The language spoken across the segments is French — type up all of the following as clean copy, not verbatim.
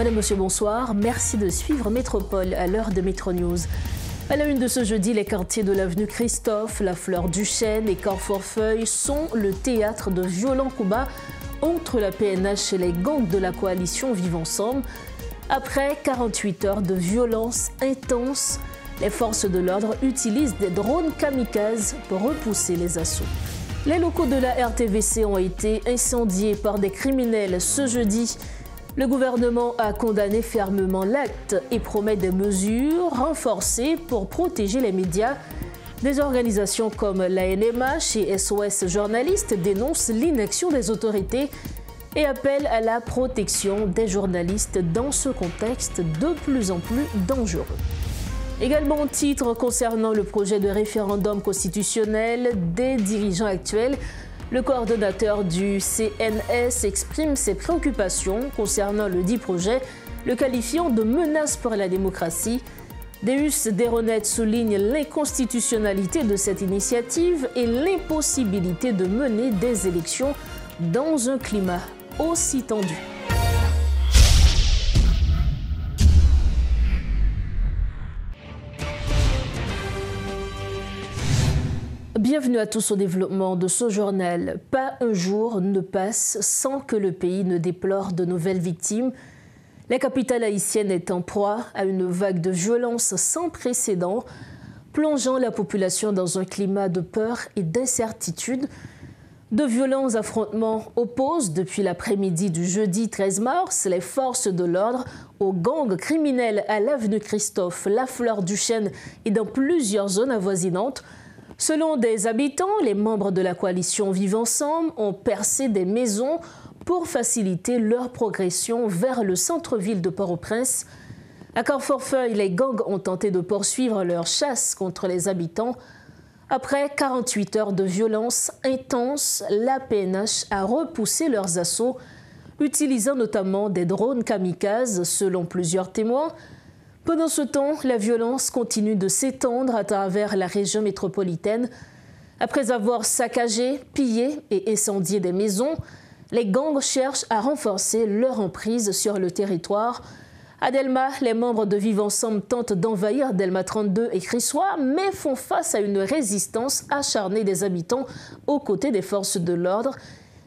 Madame, Monsieur, bonsoir. Merci de suivre Métropole à l'heure de Métro News. À la une de ce jeudi, les quartiers de l'avenue Christophe, la Fleur du Chêne et Carrefour-Feuille sont le théâtre de violents combats entre la PNH et les gangs de la coalition Vivre Ensemble. Après 48 heures de violence intense, les forces de l'ordre utilisent des drones kamikazes pour repousser les assauts. Les locaux de la RTVC ont été incendiés par des criminels ce jeudi. Le gouvernement a condamné fermement l'acte et promet des mesures renforcées pour protéger les médias. Des organisations comme l'ANMH et SOS Journalistes dénoncent l'inaction des autorités et appellent à la protection des journalistes dans ce contexte de plus en plus dangereux. Également en titre concernant le projet de référendum constitutionnel des dirigeants actuels, le coordonnateur du CNS exprime ses préoccupations concernant le dit projet, le qualifiant de menace pour la démocratie. Deus Deronet souligne l'inconstitutionnalité de cette initiative et l'impossibilité de mener des élections dans un climat aussi tendu. Bienvenue à tous au développement de ce journal. Pas un jour ne passe sans que le pays ne déplore de nouvelles victimes. La capitale haïtienne est en proie à une vague de violence sans précédent, plongeant la population dans un climat de peur et d'incertitude. De violents affrontements opposent depuis l'après-midi du jeudi 13 mars les forces de l'ordre aux gangs criminels à l'avenue Christophe, la Fleur du Chêne et dans plusieurs zones avoisinantes. Selon des habitants, les membres de la coalition Vivre Ensemble ont percé des maisons pour faciliter leur progression vers le centre-ville de Port-au-Prince. À Carrefour-Feuille, les gangs ont tenté de poursuivre leur chasse contre les habitants. Après 48 heures de violence intense, la PNH a repoussé leurs assauts, utilisant notamment des drones kamikazes, selon plusieurs témoins. Pendant ce temps, la violence continue de s'étendre à travers la région métropolitaine. Après avoir saccagé, pillé et incendié des maisons, les gangs cherchent à renforcer leur emprise sur le territoire. À Delma, les membres de Vivre Ensemble tentent d'envahir Delma 32 et Crissois, mais font face à une résistance acharnée des habitants aux côtés des forces de l'ordre.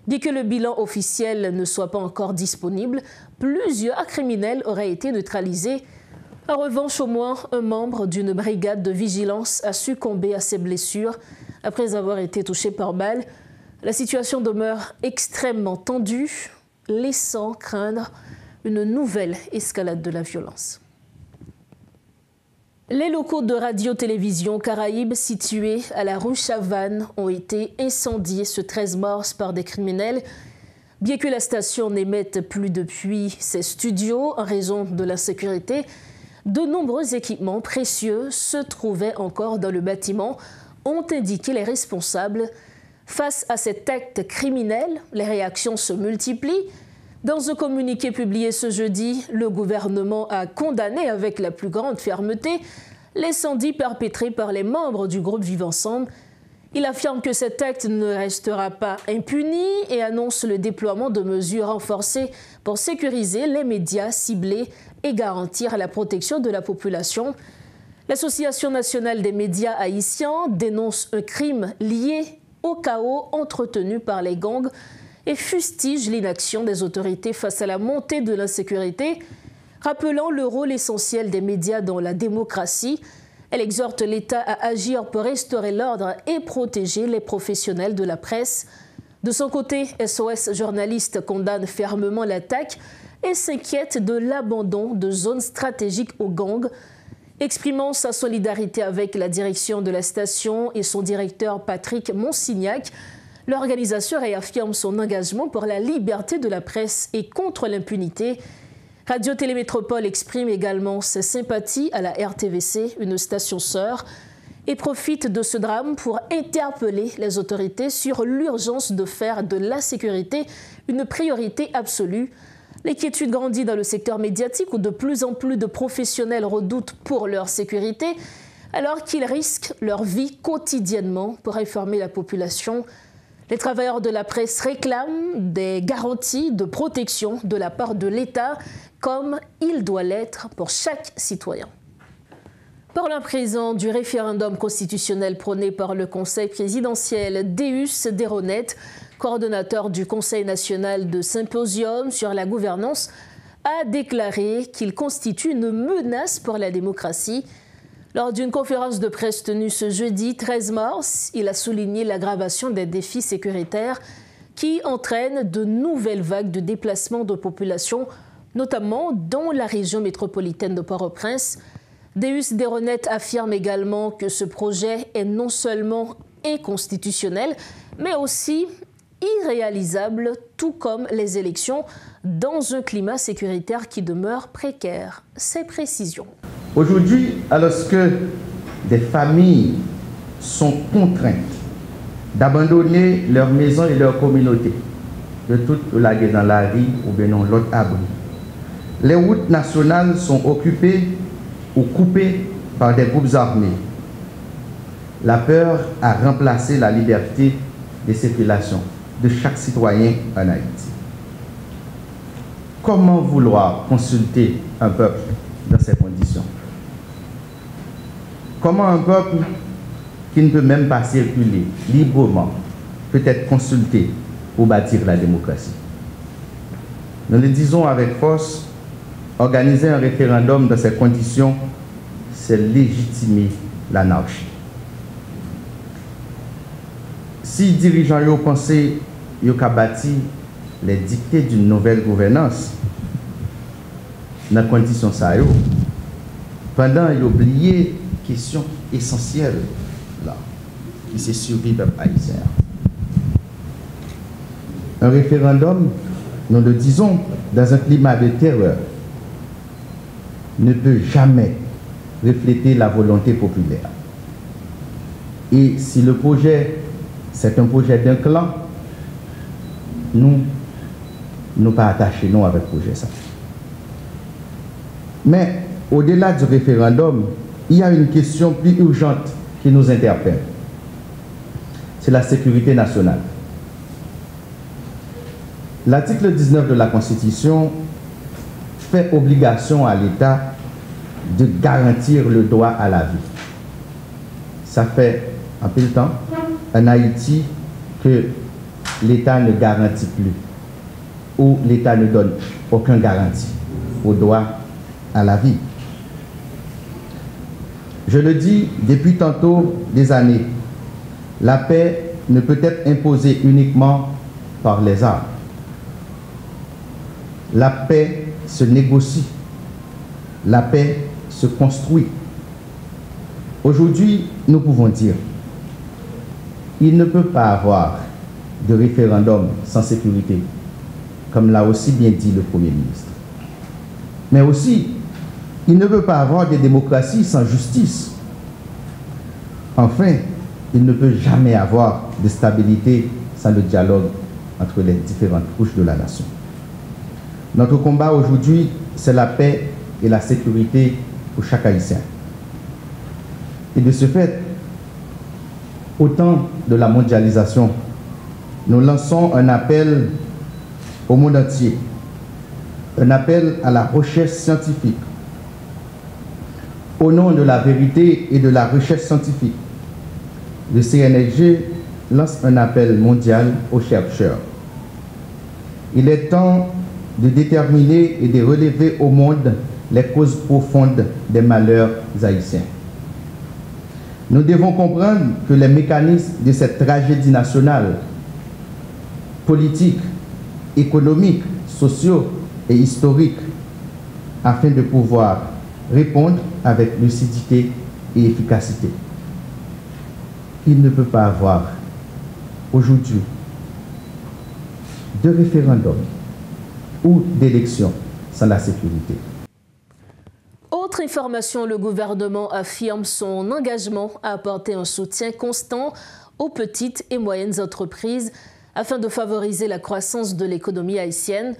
Bien que le bilan officiel ne soit pas encore disponible, plusieurs criminels auraient été neutralisés. En revanche, au moins un membre d'une brigade de vigilance a succombé à ses blessures après avoir été touché par balle. La situation demeure extrêmement tendue, laissant craindre une nouvelle escalade de la violence. Les locaux de Radio-Télévision Caraïbes situés à la rue Chavannes ont été incendiés ce 13 mars par des criminels. Bien que la station n'émette plus depuis ses studios en raison de l'insécurité, de nombreux équipements précieux se trouvaient encore dans le bâtiment, ont indiqué les responsables. Face à cet acte criminel, les réactions se multiplient. Dans un communiqué publié ce jeudi, le gouvernement a condamné avec la plus grande fermeté l'incendie perpétré par les membres du groupe Vivre Ensemble. Il affirme que cet acte ne restera pas impuni et annonce le déploiement de mesures renforcées pour sécuriser les médias ciblés et garantir la protection de la population. L'Association nationale des médias haïtiens dénonce un crime lié au chaos entretenu par les gangs et fustige l'inaction des autorités face à la montée de l'insécurité, rappelant le rôle essentiel des médias dans la démocratie. Elle exhorte l'État à agir pour restaurer l'ordre et protéger les professionnels de la presse. De son côté, SOS Journalistes condamne fermement l'attaque et s'inquiète de l'abandon de zones stratégiques aux gangs. Exprimant sa solidarité avec la direction de la station et son directeur Patrick Monsignac, l'organisation réaffirme son engagement pour la liberté de la presse et contre l'impunité. Radio-Télémétropole exprime également ses sympathies à la RTVC, une station sœur, et profite de ce drame pour interpeller les autorités sur l'urgence de faire de la sécurité une priorité absolue. L'inquiétude grandit dans le secteur médiatique où de plus en plus de professionnels redoutent pour leur sécurité, alors qu'ils risquent leur vie quotidiennement pour informer la population. Les travailleurs de la presse réclament des garanties de protection de la part de l'État comme il doit l'être pour chaque citoyen. Parlons à présent du référendum constitutionnel prôné par le Conseil présidentiel. Deus Deronet, coordonnateur du Conseil national de symposium sur la gouvernance, a déclaré qu'il constitue une menace pour la démocratie. Lors d'une conférence de presse tenue ce jeudi 13 mars, il a souligné l'aggravation des défis sécuritaires qui entraînent de nouvelles vagues de déplacement de population, notamment dans la région métropolitaine de Port-au-Prince. Deus Deronet affirme également que ce projet est non seulement inconstitutionnel, mais aussi irréalisable, tout comme les élections, dans un climat sécuritaire qui demeure précaire. Ces précisions. Aujourd'hui, alors que des familles sont contraintes d'abandonner leur maison et leur communauté, de toutes laguer dans la rue ou bien dans l'autre abri, les routes nationales sont occupées ou coupées par des groupes armés. La peur a remplacé la liberté de circulation de chaque citoyen en Haïti. Comment vouloir consulter un peuple dans ces conditions? Comment un peuple qui ne peut même pas circuler librement peut être consulté pour bâtir la démocratie? Nous le disons avec force, organiser un référendum dans ces conditions, c'est légitimer l'anarchie. Si les dirigeants ont pensé qu'ils ont bâti les dictées d'une nouvelle gouvernance, dans les conditions ça, pendant ils ont oublié la question essentielle, là, qui c'est survie du peuple haïtien. Un référendum, nous le disons, dans un climat de terreur, ne peut jamais refléter la volonté populaire. Et si le projet, c'est un projet d'un clan, nous ne pas attachés nous avec le projet ça. Mais au-delà du référendum, il y a une question plus urgente qui nous interpelle. C'est la sécurité nationale. L'article 19 de la Constitution fait obligation à l'État de garantir le droit à la vie. Ça fait un peu de temps en Haïti que l'État ne garantit plus ou l'État ne donne aucune garantie au droit à la vie. Je le dis depuis tantôt des années, la paix ne peut être imposée uniquement par les armes. La paix se négocie, la paix se construit. Aujourd'hui, nous pouvons dire, il ne peut pas avoir de référendum sans sécurité, comme l'a aussi bien dit le Premier ministre. Mais aussi, il ne peut pas avoir de démocratie sans justice. Enfin, il ne peut jamais avoir de stabilité sans le dialogue entre les différentes couches de la nation. Notre combat aujourd'hui, c'est la paix et la sécurité pour chaque Haïtien. Et de ce fait, au temps de la mondialisation, nous lançons un appel au monde entier, un appel à la recherche scientifique. Au nom de la vérité et de la recherche scientifique, le CNSG lance un appel mondial aux chercheurs. Il est temps de déterminer et de relever au monde les causes profondes des malheurs haïtiens. Nous devons comprendre que les mécanismes de cette tragédie nationale, politique, économique, sociaux et historique, afin de pouvoir répondre avec lucidité et efficacité. Il ne peut pas avoir aujourd'hui de référendum ou d'élection sans la sécurité. Autre information, le gouvernement affirme son engagement à apporter un soutien constant aux petites et moyennes entreprises afin de favoriser la croissance de l'économie haïtienne.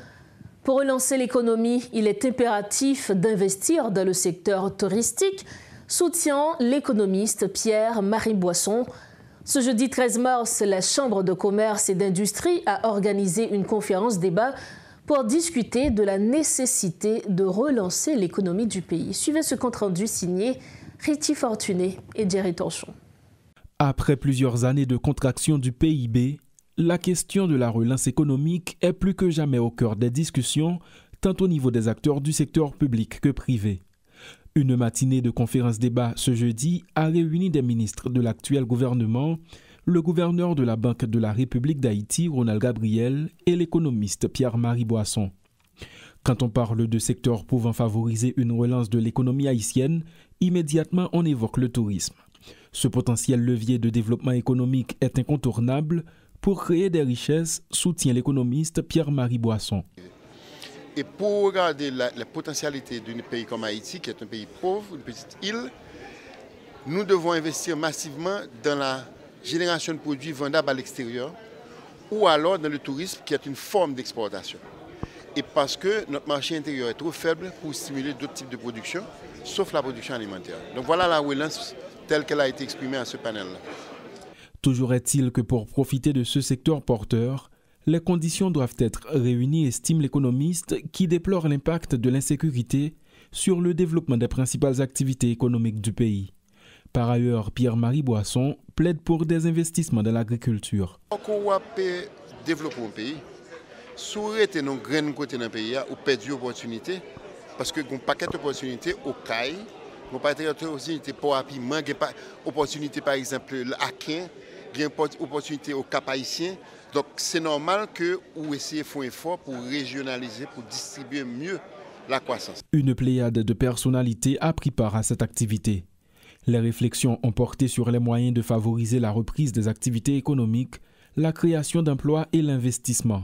Pour relancer l'économie, il est impératif d'investir dans le secteur touristique, soutient l'économiste Pierre-Marie Boisson. Ce jeudi 13 mars, la Chambre de commerce et d'industrie a organisé une conférence débat pour discuter de la nécessité de relancer l'économie du pays. Suivez ce compte-rendu signé Riti Fortuné et Jerry Torchon. Après plusieurs années de contraction du PIB, la question de la relance économique est plus que jamais au cœur des discussions, tant au niveau des acteurs du secteur public que privé. Une matinée de conférence-débat ce jeudi a réuni des ministres de l'actuel gouvernement, le gouverneur de la Banque de la République d'Haïti, Ronald Gabriel, et l'économiste Pierre-Marie Boisson. Quand on parle de secteurs pouvant favoriser une relance de l'économie haïtienne, immédiatement on évoque le tourisme. Ce potentiel levier de développement économique est incontournable pour créer des richesses, soutient l'économiste Pierre-Marie Boisson. Et pour regarder la potentialité d'un pays comme Haïti, qui est un pays pauvre, une petite île, nous devons investir massivement dans la génération de produits vendables à l'extérieur ou alors dans le tourisme qui est une forme d'exportation. Et parce que notre marché intérieur est trop faible pour stimuler d'autres types de production, sauf la production alimentaire. Donc voilà la relance telle qu'elle a été exprimée à ce panel-là. Toujours est-il que pour profiter de ce secteur porteur, les conditions doivent être réunies, estime l'économiste qui déplore l'impact de l'insécurité sur le développement des principales activités économiques du pays. Par ailleurs, Pierre-Marie Boisson plaide pour des investissements dans l'agriculture. Quand on peut développer un pays, si on était dans le côté d'un pays, on perd des opportunités, parce que on paquet d'opportunités au CAI, on pas d'opportunités pour rapidement, opportunités par exemple à Quin, opportunités au Cap Haïtien. Donc c'est normal que vous essayez de faire un effort pour régionaliser, pour distribuer mieux la croissance. Une pléiade de personnalités a pris part à cette activité. Les réflexions ont porté sur les moyens de favoriser la reprise des activités économiques, la création d'emplois et l'investissement.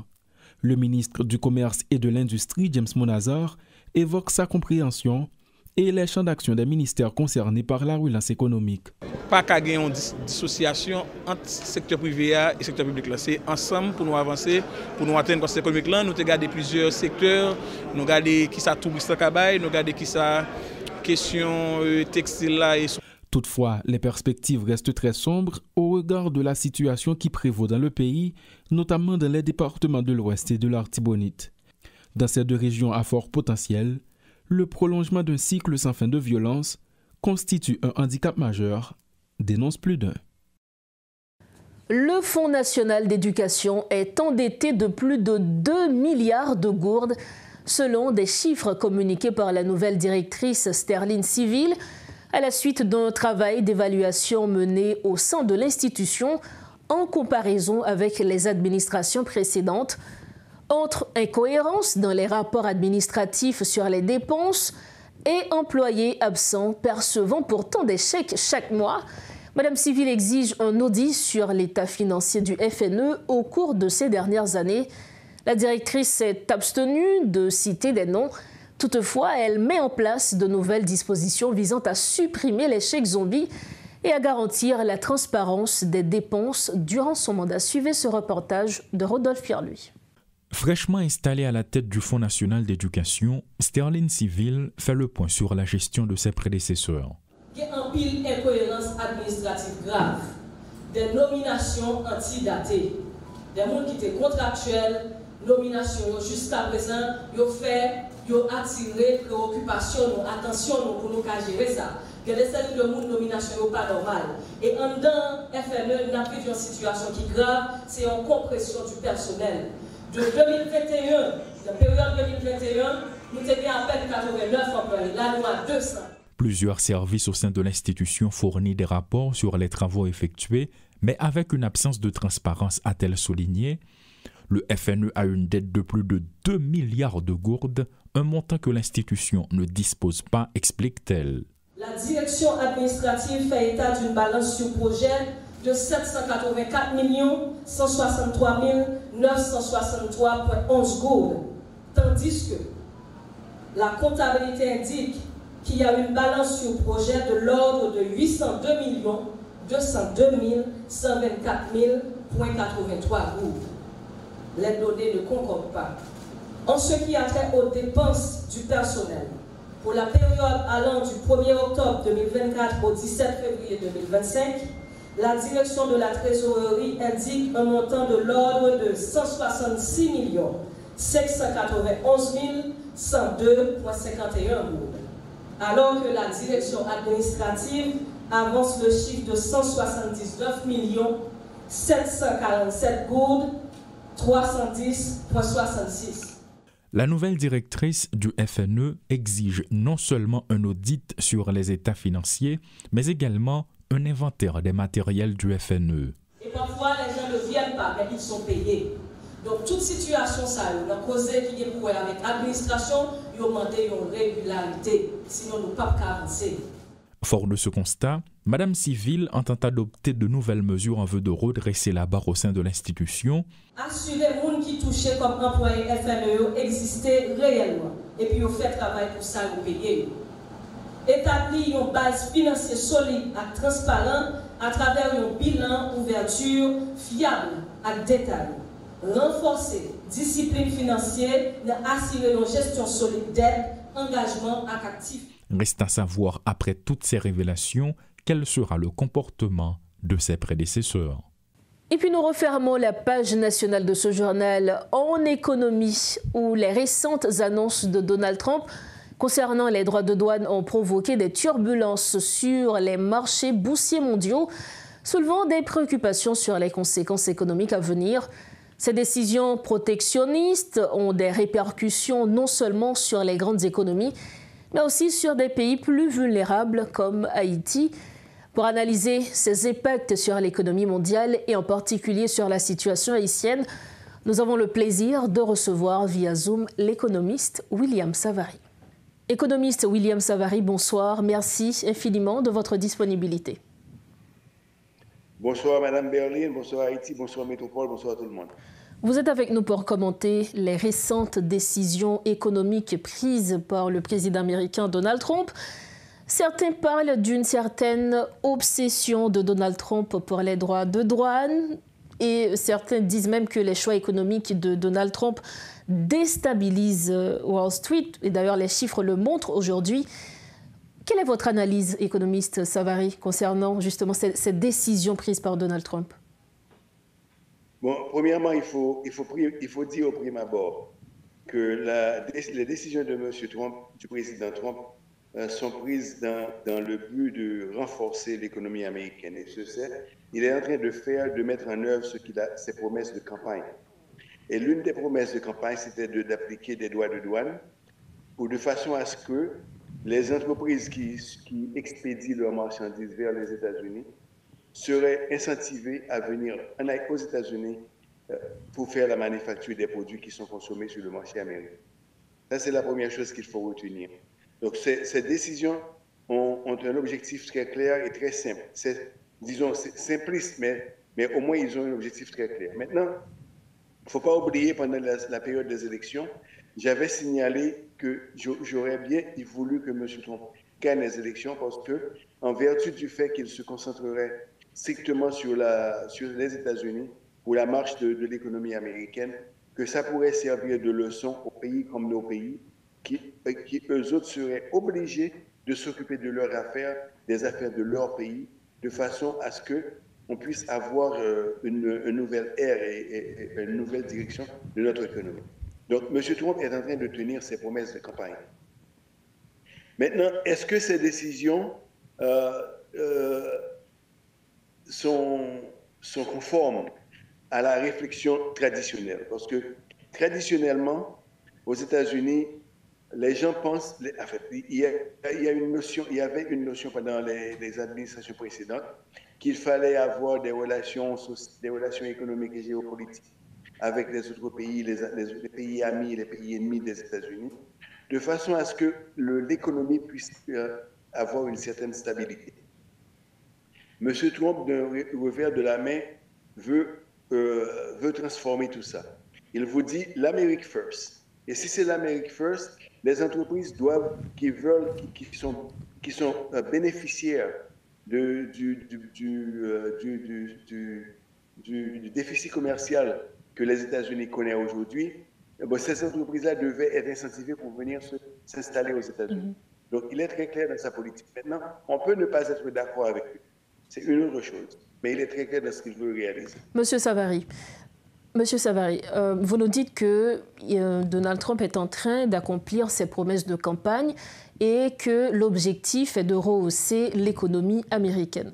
Le ministre du Commerce et de l'Industrie, James Monazor, évoque sa compréhension et les champs d'action des ministères concernés par la relance économique. Pas qu'à gagner une dissociation entre secteur privé et le secteur public. C'est ensemble pour nous avancer, pour nous atteindre le secteur économique. Nous avons regardé plusieurs secteurs, nous avons regardé qui ça touriste à Kabaï, nous avons regardé qui ça question textile là. Toutefois, les perspectives restent très sombres au regard de la situation qui prévaut dans le pays, notamment dans les départements de l'Ouest et de l'Artibonite. Dans ces deux régions à fort potentiel, le prolongement d'un cycle sans fin de violence constitue un handicap majeur, dénonce plus d'un. Le Fonds national d'éducation est endetté de plus de 2 milliards de gourdes, selon des chiffres communiqués par la nouvelle directrice Sterling Civil, à la suite d'un travail d'évaluation mené au sein de l'institution en comparaison avec les administrations précédentes. Entre incohérences dans les rapports administratifs sur les dépenses et employés absents percevant pourtant des chèques chaque mois, Mme Civil exige un audit sur l'état financier du FNE au cours de ces dernières années. La directrice s'est abstenue de citer des noms. Toutefois, elle met en place de nouvelles dispositions visant à supprimer les chèques zombies et à garantir la transparence des dépenses durant son mandat. Suivez ce reportage de Rodolphe Pierluy. Fraîchement installée à la tête du Fonds national d'éducation, Sterling Civil fait le point sur la gestion de ses prédécesseurs. Il y a un pile incohérence administrative grave, des nominations antidatées, des gens qui étaient contractuels, nominations jusqu'à présent, ils ont attiré préoccupation, attention pour nous gérer ça. Que les séries de monde nomination n'est pas normale. Et en dedans, FNE n'a plus une situation qui est grave, c'est une compression du personnel. De 2021, la période 2021, nous avons à peine 89 employés, la loi 200. Plusieurs services au sein de l'institution fournissent des rapports sur les travaux effectués, mais avec une absence de transparence, a-t-elle souligné. Le FNE a une dette de plus de 2 milliards de gourdes, un montant que l'institution ne dispose pas, explique-t-elle. La direction administrative fait état d'une balance sur projet de 784 163 963,11 gourdes, tandis que la comptabilité indique qu'il y a une balance sur projet de l'ordre de 802 202 124,83 gourdes. Les données ne concordent pas. En ce qui a trait aux dépenses du personnel, pour la période allant du 1er octobre 2024 au 17 février 2025, la direction de la trésorerie indique un montant de l'ordre de 166 591 102,51 gourdes, alors que la direction administrative avance le chiffre de 179 747 gourdes 310,66. La nouvelle directrice du FNE exige non seulement un audit sur les états financiers, mais également un inventaire des matériels du FNE. Et parfois, les gens ne viennent pas, mais ils sont payés. Donc, toute situation, ça, la cause qui est pour avec l'administration, ils ont demandé une régularité. Sinon, nous ne pouvons pas avancer. Fort de ce constat, Madame Civil entend adopter de nouvelles mesures en vue de redresser la barre au sein de l'institution. Assurer les gens qui touchaient comme employés FNE exister réellement. Et puis, ils fait travail pour ça, vous payez. Établir une base financière solide et transparente à travers un bilan ouverture fiable et détaillé. Renforcer discipline financière, assurer une gestion solide d'aide, engagement et actif. Reste à savoir, après toutes ces révélations, quel sera le comportement de ses prédécesseurs. Et puis nous refermons la page nationale de ce journal en économie, où les récentes annonces de Donald Trump concernant les droits de douane ont provoqué des turbulences sur les marchés boursiers mondiaux, soulevant des préoccupations sur les conséquences économiques à venir. Ces décisions protectionnistes ont des répercussions non seulement sur les grandes économies, mais aussi sur des pays plus vulnérables comme Haïti. Pour analyser ces impacts sur l'économie mondiale et en particulier sur la situation haïtienne, nous avons le plaisir de recevoir via Zoom l'économiste William Savary. Économiste William Savary, bonsoir. Merci infiniment de votre disponibilité. Bonsoir Madame Berlin, bonsoir Haïti, bonsoir Métropole, bonsoir à tout le monde. Vous êtes avec nous pour commenter les récentes décisions économiques prises par le président américain Donald Trump. Certains parlent d'une certaine obsession de Donald Trump pour les droits de douane et certains disent même que les choix économiques de Donald Trump déstabilisent Wall Street. Et d'ailleurs, les chiffres le montrent aujourd'hui. Quelle est votre analyse, économiste Savary, concernant justement cette décision prise par Donald Trump? Bon, premièrement, il faut dire au prime abord que les décisions de M. Trump, du président Trump, sont prises dans le but de renforcer l'économie américaine. Et il est en train de mettre en œuvre ses promesses de campagne. Et l'une des promesses de campagne, c'était d'appliquer des droits de douane de façon à ce que les entreprises qui expédient leurs marchandises vers les États-Unis seraient incentivées à venir aux États-Unis pour faire la manufacture des produits qui sont consommés sur le marché américain. Ça, c'est la première chose qu'il faut retenir. Donc, ces décisions ont un objectif très clair et très simple. C'est simpliste, mais au moins, ils ont un objectif très clair. Maintenant, il ne faut pas oublier, pendant la période des élections, j'avais signalé que j'aurais bien voulu que M. Trump gagne les élections parce que, en vertu du fait qu'il se concentrerait strictement sur les États-Unis pour la marche de l'économie américaine, que ça pourrait servir de leçon aux pays comme nos pays, qui eux autres seraient obligés de s'occuper de leurs affaires, des affaires de leur pays, de façon à ce qu'on puisse avoir une nouvelle ère et une nouvelle direction de notre économie. Donc, M. Trump est en train de tenir ses promesses de campagne. Maintenant, est-ce que ces décisions sont conformes à la réflexion traditionnelle? Parce que, traditionnellement, aux États-Unis, les gens pensent, en fait, il y avait une notion pendant les administrations précédentes qu'il fallait avoir des relations économiques et géopolitiques avec les autres pays, les pays amis et les pays ennemis des États-Unis, de façon à ce que l'économie puisse avoir une certaine stabilité. M. Trump, d'un revers de la main, veut transformer tout ça. Il vous dit l'Amérique first. Et si c'est l'Amérique first, les entreprises qui sont bénéficiaires du déficit commercial que les États-Unis connaissent aujourd'hui, ces entreprises-là devaient être incentivées pour venir s'installer aux États-Unis. Donc, il est très clair dans sa politique. Maintenant, on peut ne pas être d'accord avec lui. C'est une autre chose. Mais il est très clair dans ce qu'il veut réaliser. Monsieur Savary, Monsieur Savary, vous nous dites que Donald Trump est en train d'accomplir ses promesses de campagne et que l'objectif est de rehausser l'économie américaine.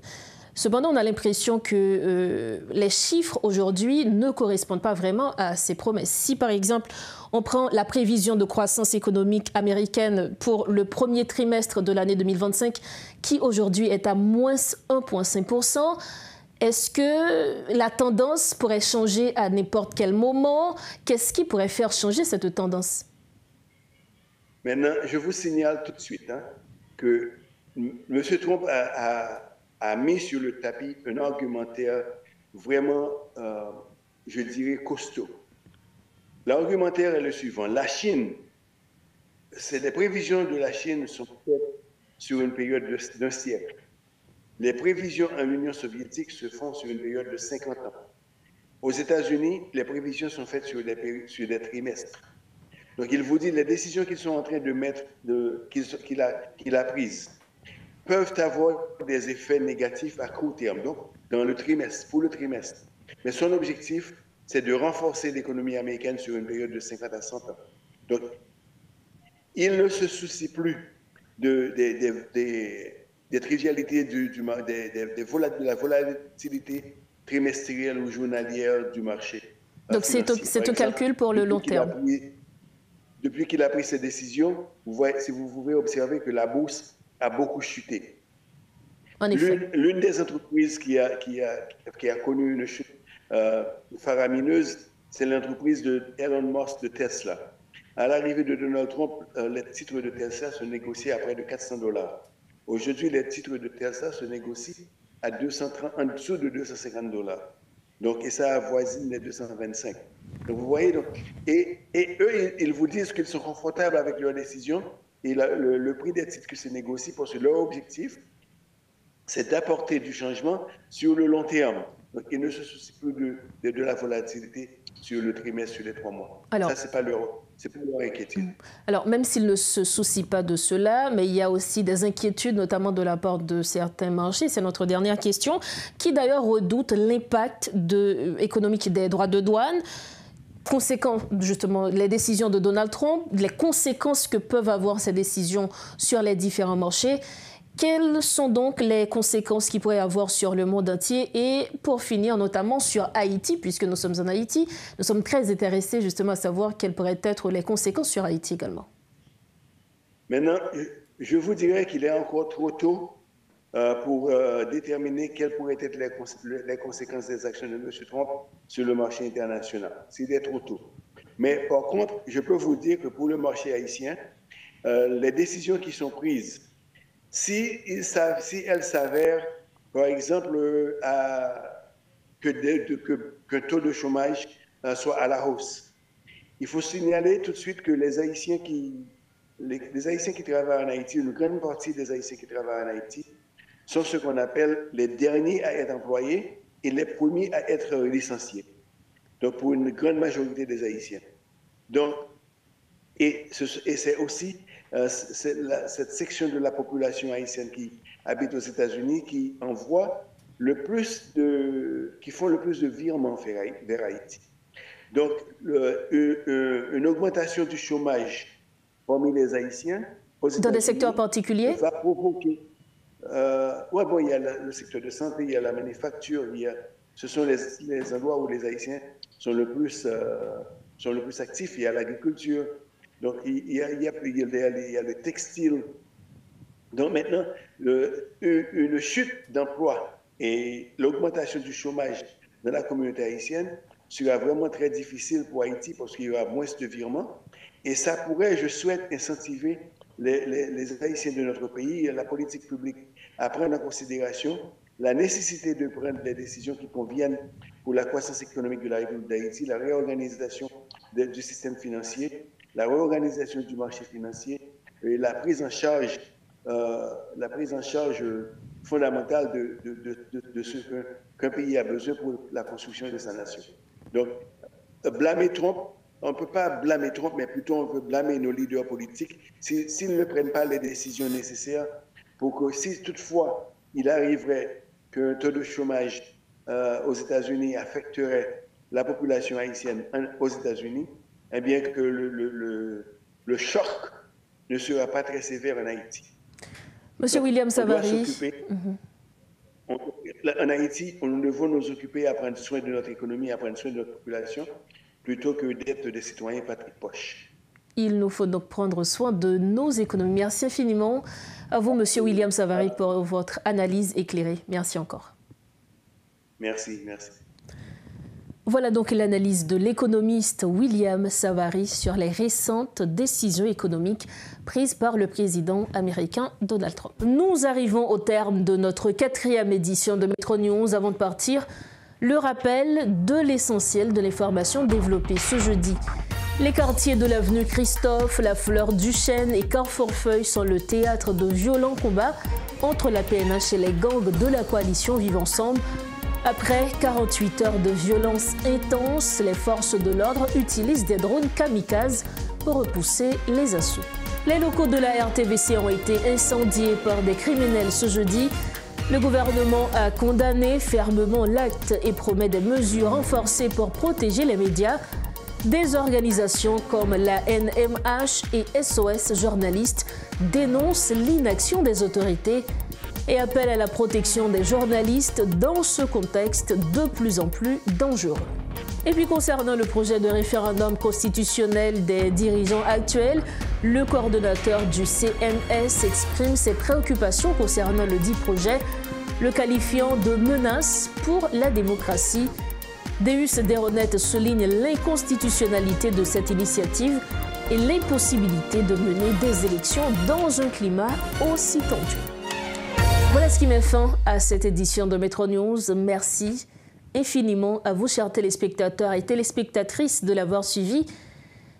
Cependant, on a l'impression que les chiffres aujourd'hui ne correspondent pas vraiment à ces promesses. Si, par exemple, on prend la prévision de croissance économique américaine pour le premier trimestre de l'année 2025, qui aujourd'hui est à moins 1,5%, est-ce que la tendance pourrait changer à n'importe quel moment? Qu'est-ce qui pourrait faire changer cette tendance? Maintenant, je vous signale tout de suite que M. Trump a mis sur le tapis un argumentaire vraiment, je dirais, costaud. L'argumentaire est le suivant. La Chine, les prévisions de la Chine sont faites sur une période d'un siècle. Les prévisions en Union soviétique se font sur une période de 50 ans. Aux États-Unis, les prévisions sont faites sur des trimestres. Donc, il vous dit les décisions qu'ils sont en train de mettre, qu'il a prises, peuvent avoir des effets négatifs à court terme, donc pour le trimestre. Mais son objectif, c'est de renforcer l'économie américaine sur une période de 50 à 100 ans. Donc, il ne se soucie plus des trivialités de la volatilité trimestrielle ou journalière du marché. Donc, c'est un calcul pour le long terme. Depuis qu'il a pris ces décisions, si vous pouvez observer que la bourse a beaucoup chuté. En effet. L'une des entreprises qui a connu une chute faramineuse, c'est l'entreprise de Elon Musk de Tesla. À l'arrivée de Donald Trump, les titres de Tesla se négociaient à près de $400. Aujourd'hui, les titres de Tesla se négocient à en dessous de $250. Donc, et ça avoisine les 225. Donc, vous voyez, et eux, ils vous disent qu'ils sont confortables avec leurs décisions et le prix des titres qui se négocient, parce que leur objectif, c'est d'apporter du changement sur le long terme. Donc, ils ne se soucient plus de la volatilité sur le trimestre, sur les 3 mois. Alors, ça, c'est pas leur inquiétude. Alors, même s'ils ne se soucient pas de cela, mais il y a aussi des inquiétudes, notamment de la part de certains marchés. C'est notre dernière question, qui d'ailleurs redoute l'impact économique des droits de douane, conséquent, justement, les décisions de Donald Trump, les conséquences que peuvent avoir ces décisions sur les différents marchés. Quelles sont donc les conséquences qu'il pourrait avoir sur le monde entier et pour finir notamment sur Haïti, puisque nous sommes en Haïti, nous sommes très intéressés justement à savoir quelles pourraient être les conséquences sur Haïti également. Maintenant, je vous dirais qu'il est encore trop tôt pour déterminer quelles pourraient être les conséquences des actions de M. Trump sur le marché international. C'est trop tôt. Mais par contre, je peux vous dire que pour le marché haïtien, les décisions qui sont prises, si elles s'avèrent, par exemple, que taux de chômage soit à la hausse, il faut signaler tout de suite que les Haïtiens qui travaillent en Haïti, une grande partie des Haïtiens qui travaillent en Haïti, sont ce qu'on appelle les derniers à être employés et les premiers à être licenciés. Donc, pour une grande majorité des Haïtiens. Donc, et c'est aussi cette section de la population haïtienne qui habite aux États-Unis qui font le plus de virements vers Haïti. Donc, une augmentation du chômage parmi les Haïtiens dans des secteurs particuliers va provoquer. Il y a le secteur de santé, il y a la manufacture, ce sont les endroits où les Haïtiens sont le plus actifs. Il y a l'agriculture. Donc, il y a le textile. Donc, maintenant, une chute d'emploi et l'augmentation du chômage dans la communauté haïtienne sera vraiment très difficile pour Haïti parce qu'il y aura moins de virements. Et ça pourrait, je souhaite, incentiver les Haïtiens de notre pays et la politique publique à prendre en considération la nécessité de prendre des décisions qui conviennent pour la croissance économique de la République d'Haïti, la réorganisation du système financier, la réorganisation du marché financier et la prise en charge fondamentale de ce qu'un pays a besoin pour la construction de sa nation. Donc, blâmer Trump, on ne peut pas blâmer Trump, mais plutôt on peut blâmer nos leaders politiques s'ils ne prennent pas les décisions nécessaires pour que si toutefois il arriverait qu'un taux de chômage aux États-Unis affecterait la population haïtienne aux États-Unis, eh bien que le choc ne sera pas très sévère en Haïti. Monsieur William Savary. En Haïti, nous devons nous occuper à prendre soin de notre économie, à prendre soin de notre population, plutôt que d'être des citoyens Patrick Poche. Il nous faut donc prendre soin de nos économies. Merci infiniment à vous, Monsieur William Savary, pour votre analyse éclairée. Merci encore. Merci, merci. Voilà donc l'analyse de l'économiste William Savary sur les récentes décisions économiques prises par le président américain Donald Trump. Nous arrivons au terme de notre 4e édition de Métro News. Avant de partir, le rappel de l'essentiel de l'information développée ce jeudi. Les quartiers de l'avenue Christophe, la Fleur du Chêne et Carrefour-Feuille sont le théâtre de violents combats entre la PNH et les gangs de la coalition Vivre Ensemble. Après 48 heures de violence intense, les forces de l'ordre utilisent des drones kamikazes pour repousser les assauts. Les locaux de la RTVC ont été incendiés par des criminels ce jeudi. Le gouvernement a condamné fermement l'acte et promet des mesures renforcées pour protéger les médias. Des organisations comme la NMH et SOS Journalistes dénoncent l'inaction des autorités et appellent à la protection des journalistes dans ce contexte de plus en plus dangereux. Et puis concernant le projet de référendum constitutionnel des dirigeants actuels, le coordonnateur du CNS exprime ses préoccupations concernant le dit projet, le qualifiant de menace pour la démocratie. Deus Deronet souligne l'inconstitutionnalité de cette initiative et l'impossibilité de mener des élections dans un climat aussi tendu. Voilà ce qui met fin à cette édition de Métro News. Merci infiniment à vous, chers téléspectateurs et téléspectatrices, de l'avoir suivi.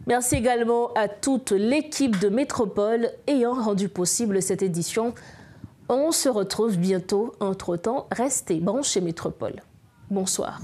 Merci également à toute l'équipe de Métropole ayant rendu possible cette édition. On se retrouve bientôt. Entre-temps, restez branchés Métropole. Bonsoir.